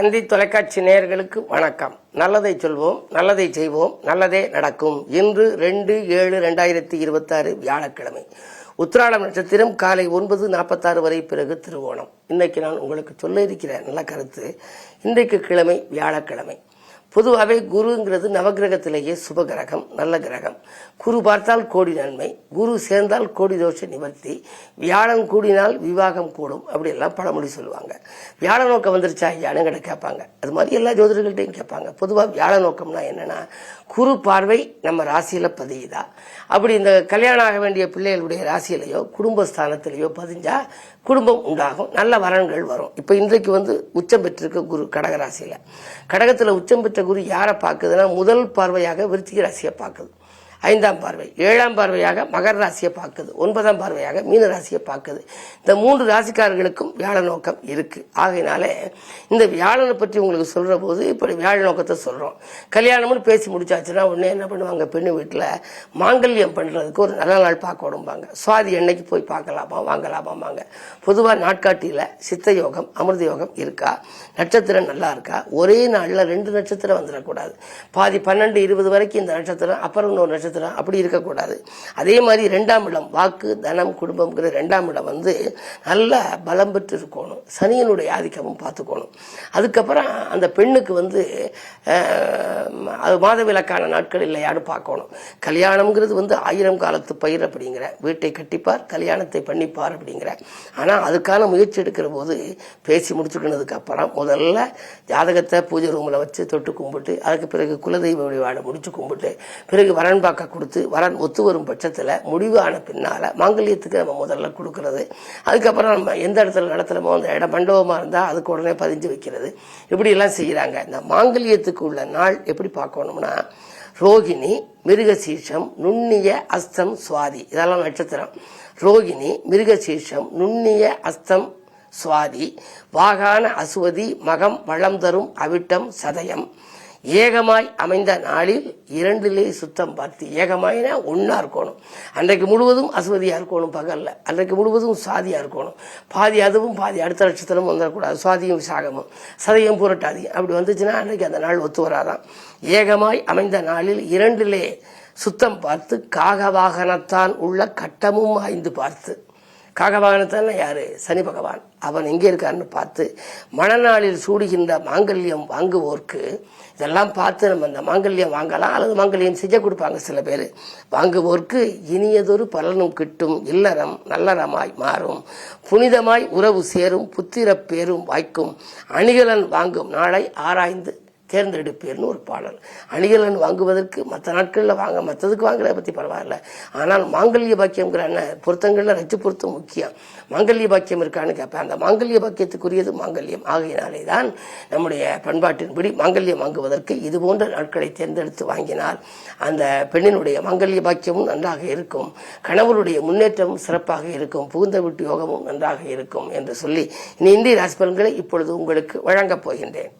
தந்தி தொலைக்காட்சி நேயர்களுக்கு வணக்கம். நல்லதை சொல்வோம், நல்லதை செய்வோம், நல்லதே நடக்கும். இன்று 2/7/2026 வியாழக்கிழமை. உத்திராடம் நட்சத்திரம் காலை 9:46 வரை, பிறகு திருவோணம். இன்னைக்கு நான் உங்களுக்கு சொல்ல இருக்கிற நல்ல கருத்து, இன்றைக்கு கிழமை வியாழக்கிழமை. பொதுவாகவே குருங்கிறது நவகிரகத்திலேயே சுபகிரகம், நல்ல கிரகம். குரு பார்த்தால் கோடி நன்மை, குரு சேர்ந்தால் கோடி தோஷ நிவர்த்தி, வியாழம் கூடினால் விவாகம் கூடும், அப்படி எல்லாம் பழமொழி சொல்லுவாங்க. வியாழ நோக்கம் வந்துருச்சா ஐயானுங்கிட்ட கேட்பாங்க. அது மாதிரி எல்லா ஜோதிடர்கள்ட்டையும் கேட்பாங்க. பொதுவாக வியாழ நோக்கம்னா என்னன்னா, குரு பார்வை நம்ம ராசியில பதியுதா, அப்படி இந்த கல்யாணம் ஆக வேண்டிய பிள்ளைகளுடைய ராசியிலையோ குடும்பஸ்தானத்திலேயோ பதிஞ்சா குடும்பம் உண்டாகும், நல்ல வரன்கள் வரும். இப்ப இன்றைக்கு உச்சம் பெற்றிருக்க குரு கடகராசியில, கடகத்துல உச்சம் பெற்ற குரு யாரை பார்க்குதுன்னா, முதல் பார்வையாக விருச்சிக ராசியை பார்க்குது, 5ஆம் பார்வை, 7ஆம் பார்வையாக மகர ராசியை பார்க்குது, 9ஆம் பார்வையாக மீன ராசியை பார்க்குது. இந்த 3 ராசிக்காரர்களுக்கும் வியாழ நோக்கம் இருக்கு. ஆகையினாலே இந்த வியாழனை பற்றி உங்களுக்கு சொல்ற போது இப்படி வியாழ நோக்கத்தை சொல்றோம். கல்யாணம்னு பேசி முடிச்சாச்சுன்னா உடனே என்ன பண்ணுவாங்க, பெண்ணு வீட்டுல மாங்கல்யம் பண்றதுக்கு ஒரு நல்ல நாள் பார்க்க விடும்பாங்க. சுவாதி எண்ணெய்க்கு போய் பார்க்கலாமா வாங்கலாமாங்க. பொதுவா நாட்காட்டியில சித்த யோகம் அமிர்த யோகம் இருக்கா, நட்சத்திரம் நல்லா இருக்கா, ஒரே நாள்ல 2 நட்சத்திரம் வந்துடக்கூடாது. பாதி 12-20 வரைக்கும் இந்த நட்சத்திரம், அப்புறம் இன்னொரு நட்சத்திரம், அப்படி இருக்கக்கூடாது. அதே மாதிரி 2ஆம் இடம் வாக்கு தனம் குடும்பம்ங்கிற 2ஆம் இடம் நல்ல பலம் பெற்று இருக்கணும். சனியனுடைய ஆதிக்கமும் பார்த்துக்கணும். அதுக்கப்புறம் அந்த பெண்ணுக்கு அது மாதவிலக்கான நாட்கள் இல்லையான்னு பார்க்கணும். கல்யாணம்ங்கிறது 1000 காலத்து பயிர் அப்படிங்கிற, வீட்டை கட்டிப்பார் கல்யாணத்தை பண்ணிப்பார் அப்படிங்கிற. ஆனா அதுக்கான முயற்சி எடுக்கிற போது பேசி முடிச்சுக்கினதுக்கு அப்புறம் முதல்ல ஜாதகத்தை பூஜை ரூம்ல வச்சு தொட்டு கும்பிட்டு, அதுக்கு பிறகு குலதெய்வ வழிபாடு முடிச்சு கும்பிட்டு, பிறகு வரன் பார்க்க கொடுத்து வரன் ஒத்து வரும் பட்சத்துல முடிவான பின்னால மாங்கல்யத்துக்கு நம்ம முதல்ல கொடுக்கறது. அதுக்கப்புறம் நம்ம எந்த இடத்துல நடத்துறோமோ அந்த இடம் மண்டபமா இருந்தா அதுக்கு உடனே பதிஞ்சு வைக்கிறது. இப்படி எல்லாம் செய்யறாங்க. இந்த மாங்கல்யத்துக்கு உள்ள நாள் எப்படி பார்க்கணும்னா, ரோகிணி மிருகசீர்ஷம் நுண்ணிய அஸ்தம் சுவாதி, இதெல்லாம் நட்சத்திரம். ரோகிணி மிருகசீர்ஷம் நுண்ணிய அஸ்தம் சுவாதி வாகான அசுவதி மகம் வளம் தரும் அவிட்டம் சதயம் ஏகமாய் அமைந்த நாளில் 2 சுத்தம் பார்த்து. ஏகமாயினா ஒன்னா இருக்கணும். அன்றைக்கு முழுவதும் அசுவதியா இருக்கணும், பகல்ல அன்றைக்கு முழுவதும் சாதியா இருக்கணும். பாதி அதுவும் பாதி அடுத்த நட்சத்திரமும் வந்துடக்கூடாது. சுவாதியும் விசாகமும் சதயம் புரட்டாதி அப்படி வந்துச்சுன்னா அன்றைக்கு அந்த நாள் ஒத்து வராதான். ஏகமாய் அமைந்த நாளில் 2 சுத்தம் பார்த்து காகவாகனத்தான் உள்ள கட்டமும் ஆய்ந்து பார்த்து. காகவாகனத்தான் யாரு? சனி பகவான். அவன் எங்கே இருக்கான்னு பார்த்து மணநாளில் சூடுகின்ற மாங்கல்யம் வாங்குவோர்க்கு இதெல்லாம் பார்த்து நம்ம இந்த மாங்கல்யம் வாங்கலாம், அல்லது மாங்கல்யம் செஞ்ச கொடுப்பாங்க சில பேர். வாங்குவோர்க்கு இனியதொரு பலனும் கிட்டும், இல்லறம் நல்லறமாய் மாறும், புனிதமாய் உறவு சேரும், புத்திர பேரும் வாய்க்கும், அணிகலன் வாங்கும் நாளை ஆராய்ந்து தேர்ந்தெடுப்பேர்னு ஒரு பாடல். அணிகலன் வாங்குவதற்கு மற்ற நாட்களில் வாங்க, மற்றதுக்கு வாங்குறத பத்தி பரவாயில்ல. ஆனால் மாங்கல்ய பாக்கியம்ங்கிற பொருத்தங்கள்ல 2 பொருத்தம் முக்கியம். மாங்கல்ய பாக்கியம் இருக்கான்னு கேட்பேன். அந்த மாங்கல்ய பாக்கியத்துக்குரியது மாங்கல்யம். ஆகையினாலே தான் நம்முடைய பண்பாட்டின்படி மாங்கல்யம் வாங்குவதற்கு இது போன்ற நாட்களை தேர்ந்தெடுத்து வாங்கினால் அந்த பெண்ணினுடைய மாங்கல்ய பாக்கியமும் நன்றாக இருக்கும், கணவருடைய முன்னேற்றமும் சிறப்பாக இருக்கும், புகுந்த வீட்டு யோகமும் நன்றாக இருக்கும் என்று சொல்லி இந்திய ராசி பலன்களை இப்பொழுது உங்களுக்கு வழங்கப் போகின்றேன்.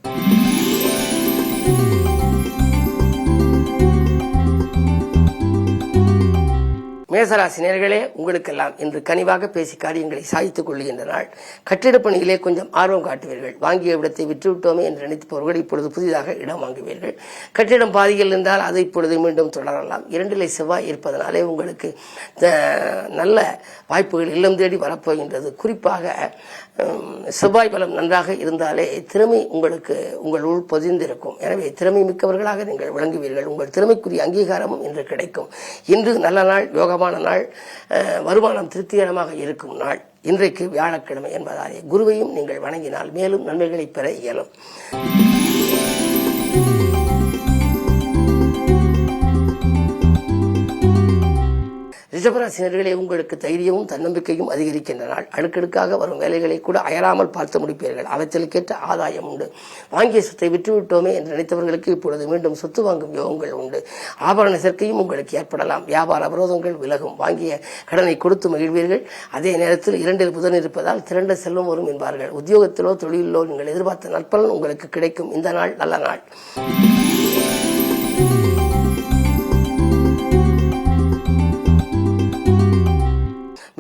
மேசராசினியர்களே, உங்களுக்கெல்லாம் இன்று கனிவாக பேசி காரியங்களை சாதித்துக் கொள்ளுகின்ற நாள். கட்டிடப் பணியிலே கொஞ்சம் ஆர்வம் காட்டுவீர்கள். வாங்கிய இடத்தை விற்றுவிட்டோமே என்று நினைப்பவர்கள் இப்பொழுது புதிதாக இடம் வாங்குவீர்கள். கட்டிடம் பாதியில் இருந்தால் அதை இப்பொழுது மீண்டும் தொடரலாம். 2 செவ்வாய் இருப்பதனாலே உங்களுக்கு நல்ல வாய்ப்புகள் இல்லம் தேடி வரப்போகின்றது. குறிப்பாக செவ்வாய் பலம் நன்றாக இருந்தாலே திறமை உங்களுக்கு உங்கள் உள் பொதிந்திருக்கும். எனவே திறமை மிக்கவர்களாக நீங்கள் விளங்குவீர்கள். உங்கள் திறமைக்குரிய அங்கீகாரமும் இன்று கிடைக்கும். இன்று நல்ல நாள், யோகமான நாள், வருமானம் திருப்திகரமாக இருக்கும் நாள். இன்றைக்கு வியாழக்கிழமை என்பதாலே குருவையும் நீங்கள் வணங்கினால் மேலும் நன்மைகளை பெற இயலும். ரிஷபராசினர்களே, உங்களுக்கு தைரியமும் தன்னம்பிக்கையும் அதிகரிக்கின்ற நாள். அடுக்கடுக்காக வரும் வேலைகளை கூட அயராமல் பார்த்து முடிப்பீர்கள். அவற்றிற்கேற்ற ஆதாயம் உண்டு. வாங்கிய சொத்தை விட்டுவிட்டோமே என்று நினைத்தவர்களுக்கு இப்பொழுது மீண்டும் சொத்து வாங்கும் யோகங்கள் உண்டு. ஆபரண சேர்க்கையும் உங்களுக்கு ஏற்படலாம். வியாபார விரோதங்கள் விலகும். வாங்கிய கடனை கொடுத்து மகிழ்வீர்கள். அதே நேரத்தில் 2 புதன் இருப்பதால் திரண்ட செல்வம் வரும் என்பார்கள். உத்தியோகத்திலோ தொழிலிலோ நீங்கள் எதிர்பார்த்த நற்பலன் உங்களுக்கு கிடைக்கும். இந்த நாள் நல்ல நாள்.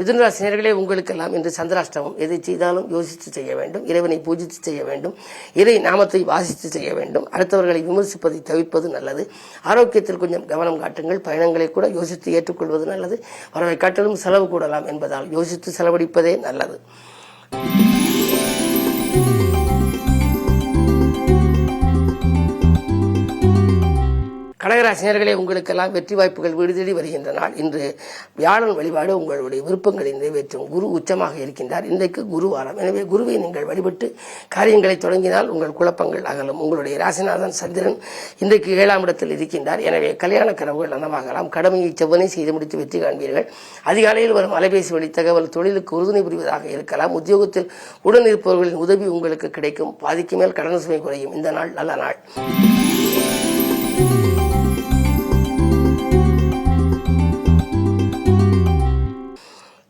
மிதுனராசினியர்களே, உங்களுக்கெல்லாம் இன்று சந்திராஷ்டமம். எதை செய்தாலும் யோசித்து செய்ய வேண்டும். இறைவனை பூஜித்து செய்ய வேண்டும். இறை நாமத்தை வாசித்து செய்ய வேண்டும். அடுத்தவர்களை விமர்சிப்பதை தவிர்ப்பது நல்லது. ஆரோக்கியத்தில் கொஞ்சம் கவனம் காட்டுங்கள். பயணங்களை கூட யோசித்து ஏற்றுக்கொள்வது நல்லது. வரவை காட்டிலும் செலவு கூடலாம் என்பதால் யோசித்து செலவழிப்பதே நல்லது. கடகராசினியர்களே, உங்களுக்கெல்லாம் வெற்றி வாய்ப்புகள் வீடு தேடி வருகின்ற நாள். இன்று வியாழன் வழிபாடு உங்களுடைய விருப்பங்களை நிறைவேற்றும். குரு உச்சமாக இருக்கின்றார். இன்றைக்கு குருவாரம். எனவே குருவை நீங்கள் வழிபட்டு காரியங்களை தொடங்கினால் உங்கள் குழப்பங்கள் அகலும். உங்களுடைய ராசிநாதன் சந்திரன் இன்றைக்கு 7ஆம் இடத்தில் இருக்கின்றார். எனவே கல்யாண கனவுகள் நனவாகலாம். கடமையை செவ்வனை செய்து முடித்து வெற்றி காண்பீர்கள். அதிகாலையில் வரும் அலைபேசி வழி தகவல் தொழிலுக்கு உறுதுணை புரிவதாக இருக்கலாம். உத்தியோகத்தில் உடன் இருப்பவர்களின் உதவி உங்களுக்கு கிடைக்கும். பாதிக்கு மேல் கடன் சுமை குறையும். இந்த நாள் நல்ல நாள்.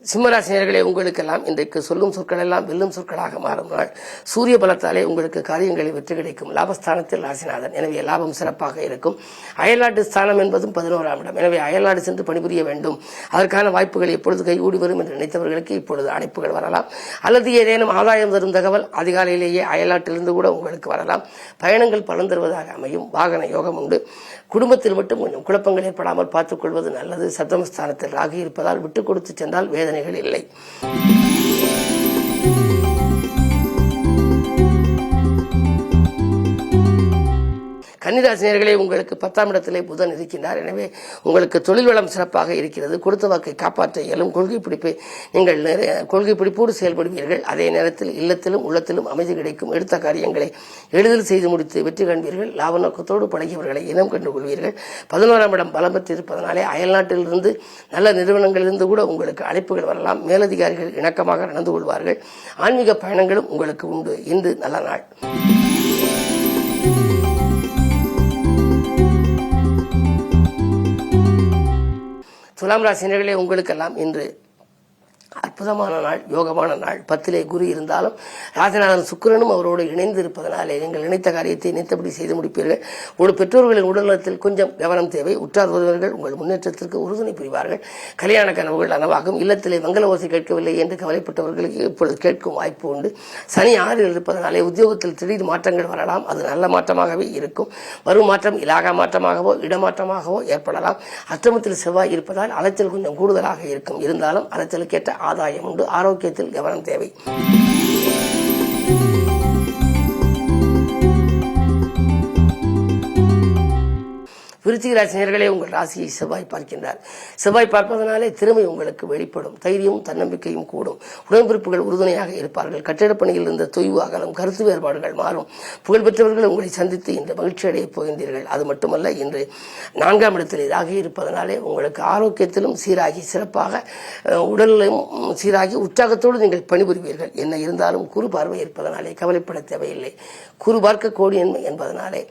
சிம்மராசினியர்களே, உங்களுக்கெல்லாம் இன்றைக்கு சொல்லும் சொற்கள் எல்லாம் வெல்லும் சொற்களாக மாறும் நாள். சூரிய பலத்தாலே உங்களுக்கு காரியங்களில் வெற்றி கிடைக்கும். லாபஸ்தானத்தில் ராசிநாதன். எனவே லாபம் சிறப்பாக இருக்கும். அயல்நாட்டு ஸ்தானம் என்பதும் 11ஆம் இடம். எனவே அயல்நாடு சென்று பணிபுரிய வேண்டும். அதற்கான வாய்ப்புகள் எப்பொழுது கைகூடி வரும் என்று நினைத்தவர்களுக்கு இப்பொழுது அழைப்புகள் வரலாம். அல்லது ஏதேனும் ஆதாயம் தரும் தகவல் அதிகாலையிலேயே அயல்நாட்டிலிருந்து கூட உங்களுக்கு வரலாம். பயணங்கள் பலன் தருவதாக அமையும். வாகன யோகம் உண்டு. குடும்பத்தில் மட்டும் கொஞ்சம் குழப்பங்கள் ஏற்படாமல் பார்த்துக் கொள்வது நல்லது. சப்தமஸ்தானத்தில் ராகு இருப்பதால் விட்டுக் கொடுத்து சென்றால் வேதனைகள் இல்லை. கன்னிராசினியர்களே, உங்களுக்கு 10ஆம் இடத்திலே புதன் இருக்கின்றார். எனவே உங்களுக்கு தொழில் வளம் சிறப்பாக இருக்கிறது. கொடுத்த வாக்கை காப்பாற்ற இயலும். கொள்கை பிடிப்போடு செயல்படுவீர்கள். அதே நேரத்தில் இல்லத்திலும் உள்ளத்திலும் அமைதி கிடைக்கும். எடுத்த காரியங்களை எளிதில் செய்து முடித்து வெற்றி காண்பீர்கள். லாப நோக்கத்தோடு பழகியவர்களை இனம் கண்டு கொள்வீர்கள். 11ஆம் இடம் பலம் பெற்றிருப்பதனாலே அயல்நாட்டிலிருந்து நல்ல நிறுவனங்களிலிருந்து கூட உங்களுக்கு அழைப்புகள் வரலாம். மேலதிகாரிகள் இணக்கமாக நடந்து கொள்வார்கள். ஆன்மீக பயணங்களும் உங்களுக்கு உண்டு. இன்று நல்ல நாள். துலாம் ராசினியர்களே, உங்களுக்கெல்லாம் இன்று அற்புதமான நாள், யோகமான நாள். 10லே குரு இருந்தாலும் ராஜநாதன் சுக்கிரனும் அவரோடு இணைந்து இருப்பதனாலே நீங்கள் நினைத்த காரியத்தை நினைத்தபடி செய்து முடிப்பீர்கள். ஒரு பெற்றோர்களின் உடல்நலத்தில் கொஞ்சம் கவனம் தேவை. உற்றார் உறவினர்கள் உங்கள் முன்னேற்றத்திற்கு உறுதுணை புரிவார்கள். கல்யாண கனவுகள் நனவாகும். இல்லத்திலே மங்கள ஓசை கேட்கவில்லை என்று கவலைப்பட்டவர்களுக்கு இப்பொழுது கேட்கும் வாய்ப்பு உண்டு. சனி 6ல் இருப்பதனாலே உத்தியோகத்தில் திடீர் மாற்றங்கள் வரலாம். அது நல்ல மாற்றமாகவே இருக்கும். வரும் மாற்றம் இலாகா மாற்றமாகவோ இடமாற்றமாகவோ ஏற்படலாம். அஷ்டமத்தில் செவ்வாய் இருப்பதால் அலைச்சல் கொஞ்சம் கூடுதலாக இருக்கும். இருந்தாலும் அலைச்சலுக்கேற்ற ஆதாயம் உண்டு. ஆரோக்கியத்தில் கவனம் தேவை. விருச்சிக ராசினியர்களே, உங்கள் ராசியை செவ்வாய் பார்க்கின்றார். செவ்வாய் பார்ப்பதனாலே திறமை உங்களுக்கு வெளிப்படும். தைரியமும் தன்னம்பிக்கையும் கூடும். உடன்பிறப்புகள் உறுதுணையாக இருப்பார்கள். கட்டிடப் பணியில் இருந்த தொய்வு அகலும். கருத்து வேறுபாடுகள் மாறும். புகழ்பெற்றவர்கள் உங்களை சந்தித்து இன்று மகிழ்ச்சி அடையப் போகின்றீர்கள். அது மட்டுமல்ல, இன்று 4ஆம் இடத்தில் ராகு இருப்பதனாலே உங்களுக்கு ஆரோக்கியத்திலும் சீராகி சிறப்பாக உடலிலும் சீராகி உற்சாகத்தோடு நீங்கள் பணிபுரிவீர்கள். என்ன இருந்தாலும் குரு பார்வை இருப்பதனாலே கவலைப்பட தேவையில்லை. குரு பார்க்க கோடி நன்மை என்பதனாலே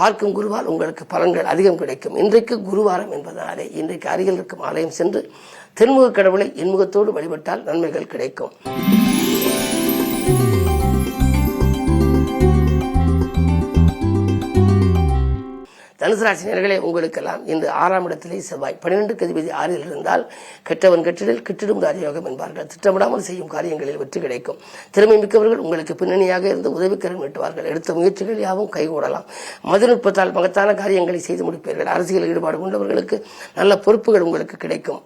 பார்க்கும் குருவால் உங்களுக்கு பலன்கள் அதிகம் கிடைக்கும். இன்றைக்கு குருவாரம் என்பதனாலே இன்றைக்கு அருகில் இருக்கும் ஆலயம் சென்று தென்முக கடவுளை இன்முகத்தோடு வழிபட்டால் நன்மைகள் கிடைக்கும். தனுசு ராசினியர்களே, உங்களுக்கெல்லாம் இன்று 6ஆம் இடத்திலே செவ்வாய். 12க்கு அதிபதி 6ல் இருந்தால் கெட்டவன் கெட்டிடில் கிட்டிடும் ராஜயோகம் என்பார்கள். திட்டமிடாமல் செய்யும் காரியங்களில் வெற்றி கிடைக்கும். திறமை மிக்கவர்கள் உங்களுக்கு பின்னணியாக இருந்து உதவிக்கரம் நீட்டுவார்கள். எடுத்த முயற்சிகள் யாவும் கைகூடலாம். மதுநுட்பத்தால் மகத்தான காரியங்களை செய்து முடிப்பீர்கள். அரசியல் ஈடுபாடு கொண்டவர்களுக்கு நல்ல பொறுப்புகள் உங்களுக்கு கிடைக்கும்.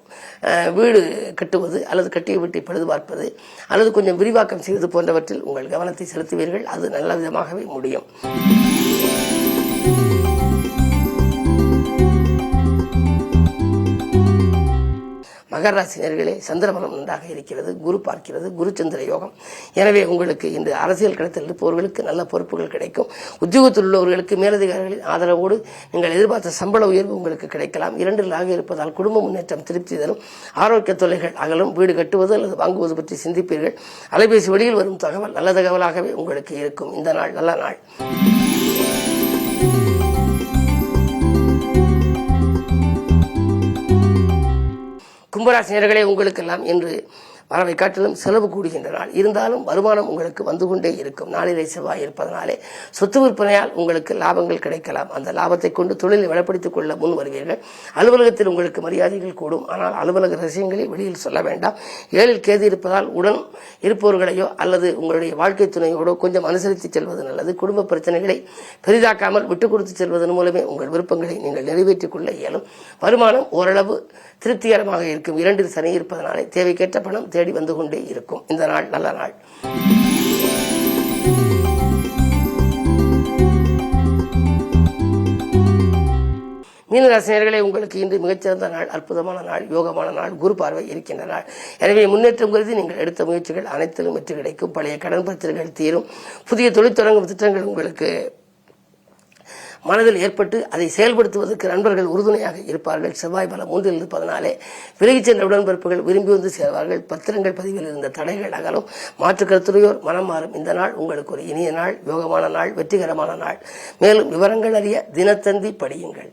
வீடு கட்டுவது அல்லது கட்டிய வீட்டை பழுது பார்ப்பது அல்லது கொஞ்சம் விரிவாக்கம் செய்வது போன்றவற்றில் உங்கள் கவனத்தை செலுத்துவீர்கள். அது நல்ல விதமாகவே முடியும். மகர ராசினியர்களே, சந்திரபலம் நன்றாக இருக்கிறது. குரு பார்க்கிறது. குரு சந்திர யோகம். எனவே உங்களுக்கு இன்று அரசியல் களத்தில் இருப்பவர்களுக்கு நல்ல பொறுப்புகள் கிடைக்கும். உத்தியோகத்தில் உள்ளவர்களுக்கு மேலதிகாரிகளின் ஆதரவோடு நீங்கள் எதிர்பார்த்த சம்பள உயர்வு உங்களுக்கு கிடைக்கலாம். 2ல் ராகு இருப்பதால் குடும்ப முன்னேற்றம் திருப்தி தரும். ஆரோக்கிய தொல்லைகள் அகலும். வீடு கட்டுவது அல்லது வாங்குவது பற்றி சிந்திப்பீர்கள். அலைபேசி வழியில் வரும் தகவல் நல்ல தகவலாகவே உங்களுக்கு இருக்கும். இந்த நாள் நல்ல நாள். கும்பராசினியர்களே, உங்களுக்கெல்லாம் இன்று வரவை காட்டிலும் செலவு கூடுகின்ற நாள். இருந்தாலும் வருமானம் உங்களுக்கு வந்து கொண்டே இருக்கும். நாளிலே செவ்வாய் இருப்பதனாலே சொத்து விற்பனையால் உங்களுக்கு லாபங்கள் கிடைக்கலாம். அந்த லாபத்தை கொண்டு தொழிலை வளப்படுத்திக் கொள்ள முன் வருவீர்கள். அலுவலகத்தில் உங்களுக்கு மரியாதைகள் கூடும். ஆனால் அலுவலக ரகசியங்களை வெளியில் சொல்ல வேண்டாம். 7ல் கேது இருப்பதால் உடன் இருப்பவர்களையோ அல்லது உங்களுடைய வாழ்க்கை துணையோடோ கொஞ்சம் அனுசரித்து செல்வது நல்லது. குடும்ப பிரச்சனைகளை பெரிதாக்காமல் விட்டுக் கொடுத்து செல்வதன் மூலமே உங்கள் விருப்பங்களை நீங்கள் நிறைவேற்றிக் கொள்ள இயலும். வருமானம் ஓரளவு திருப்திகரமாக இருக்கும். 2ல் சனி இருப்பதனாலே தேவைக்கேற்ற பணம் தேடி வந்து கொண்டே இருக்கும். இந்த நாள் நல்ல நாள். மீனராசினியர்களே, உங்களுக்கு இன்று மிகச்சிறந்த நாள், அற்புதமான நாள், யோகமான நாள், குரு பார்வை இருக்கின்ற நாள். எனவே முன்னேற்றம் கருதி நீங்கள் எடுத்த முயற்சிகள் அனைத்திலும் வெற்றி கிடைக்கும். பழைய கடன் பிரச்சனைகள் தீரும். புதிய தொழில் தொடங்கும் திட்டங்கள் உங்களுக்கு மனதில் ஏற்பட்டு அதை செயல்படுத்துவதற்கு நண்பர்கள் உறுதுணையாக இருப்பார்கள். செவ்வாய் பலம் 3ல் இருப்பதனாலே விலகிச் சென்ற உடன்பிறப்புகள் விரும்பி வந்து சேர்வார்கள். பத்திரங்கள் பதிவில் இருந்த தடைகள் அகலும். மாற்று கருத்துரையோர் மனம் மாறும். இந்த நாள் உங்களுக்கு ஒரு இனிய நாள், யோகமான நாள், வெற்றிகரமான நாள். மேலும் விவரங்கள் அறிய தினத்தந்தி படியுங்கள்.